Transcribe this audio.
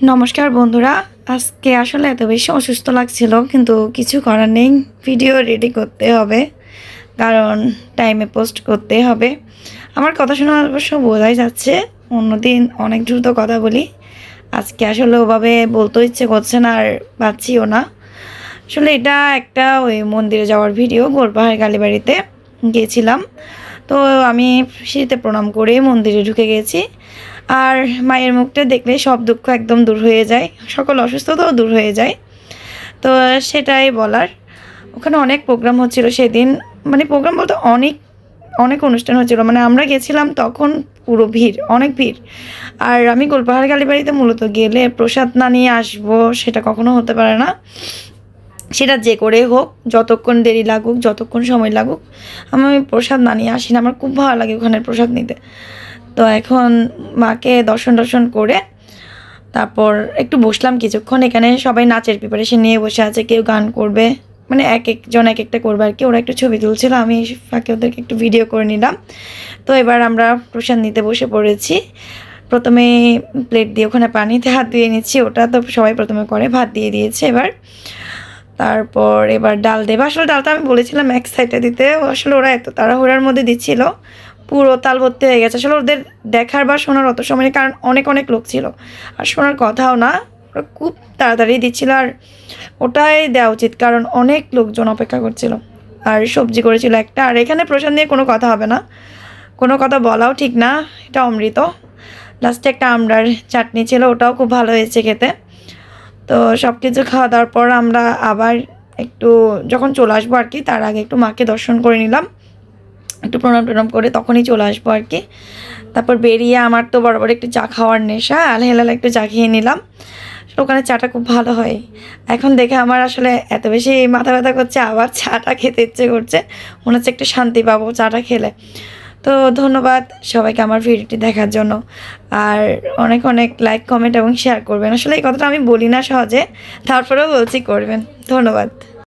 নমস্কার বন্ধুরা, আজকে আসলে এত বেশি অসুস্থ লাগছিল, কিন্তু কিছু করার নেই। ভিডিও রেডি করতে হবে, কারণ টাইমে পোস্ট করতে হবে। আমার কথা শোনা অবশ্য বোঝাই যাচ্ছে, অন্যদিন অনেক দ্রুত কথা বলি। আজকে আসলে ওভাবে বলতেও ইচ্ছে করছে না, আর পাচ্ছিও না। আসলে এটা একটা ওই মন্দিরে যাওয়ার ভিডিও। গোলপাহাড় কালীবাড়িতে গিয়েছিলাম, তো আমি সিঁড়িতে প্রণাম করে মন্দিরে ঢুকে গেছি। আর মায়ের মুখটা দেখলে সব দুঃখ একদম দূর হয়ে যায়, সকল অসুস্থতাও দূর হয়ে যায়। তো সেটাই বলার। ওখানে অনেক প্রোগ্রাম হচ্ছিল সেদিন, মানে প্রোগ্রাম বলতে অনেক অনেক অনুষ্ঠান হচ্ছিল। মানে আমরা গেছিলাম তখন পুরো ভিড়, অনেক ভিড়। আর আমি গোলপাহাড় কালীবাড়িতে মূলত গেলে প্রসাদ না নিয়ে আসবো সেটা কখনো হতে পারে না। সেটা যে করে হোক, যতক্ষণ দেরি লাগুক, যতক্ষণ সময় লাগুক, আমি প্রসাদ না নিয়ে আসি না। আমার খুব ভালো লাগে ওখানে প্রসাদ নিতে। তো এখন মাকে দর্শন করে তারপর একটু বসলাম কিছুক্ষণ। এখানে সবাই নাচের প্রিপারেশন নিয়ে বসে আছে, কেউ গান করবে, মানে এক একজন এক একটা করবে আর কি। ওরা একটু ছবি তুলছিল, আমি ফাঁকে ওদেরকে একটু ভিডিও করে নিলাম। তো এবার আমরা প্রসাদ নিতে বসে পড়েছি। প্রথমে প্লেট দিয়ে ওখানে পানিতে হাত ধুয়ে নিচ্ছি, ওটা তো সবাই প্রথমে করে। ভাত দিয়ে দিয়েছে এবার। তারপর এবার ডাল দেবে। আসলে ডালটা আমি বলেছিলাম এক সাইডে দিতে, আসলে ওরা এত তাড়াহুড়ার মধ্যে দিচ্ছিল, পুরো তাল ভর্তি হয়ে গেছে। আসলে ওদের দেখার বা শোনার অত সময় নেই, কারণ অনেক অনেক লোক ছিল, আর শোনার কথাও না। ওরা খুব তাড়াতাড়ি দিচ্ছিল, আর ওটাই দেওয়া উচিত, কারণ অনেক লোকজন অপেক্ষা করছিল। আর সবজি করেছিল একটা। আর এখানে প্রসাদ নিয়ে কোনো কথা হবে না, কোনো কথা বলাও ঠিক না, এটা অমৃত। লাস্টে একটা আমড়ার চাটনি ছিল, ওটাও খুব ভালো হয়েছে খেতে। তো সব কিছু খাওয়া দাওয়ার পর আমরা আবার একটু যখন চলে আসবো আর কি, তার আগে একটু মাকে দর্শন করে নিলাম, একটু প্রণাম করে তখনই চলে আসবো আর কি। তারপর বেরিয়ে আমার তো বরাবর একটু চা খাওয়ার নেশা, আলহেলাল একটু চা খেয়ে নিলাম। ওখানে চাটা খুব ভালো হয়। এখন দেখে আমার আসলে এত বেশি মাথা ব্যথা করছে, আবার চাটা খেতে ইচ্ছে করছে, মনে হচ্ছে একটু শান্তি পাবো চাটা খেলে। তো ধন্যবাদ সবাইকে আমার ভিডিওটি দেখার জন্য। আর অনেক অনেক লাইক, কমেন্ট এবং শেয়ার করবেন। আসলে এই কথাটা আমি বলি না সহজে, তারপরেও বলছি করবেন। ধন্যবাদ।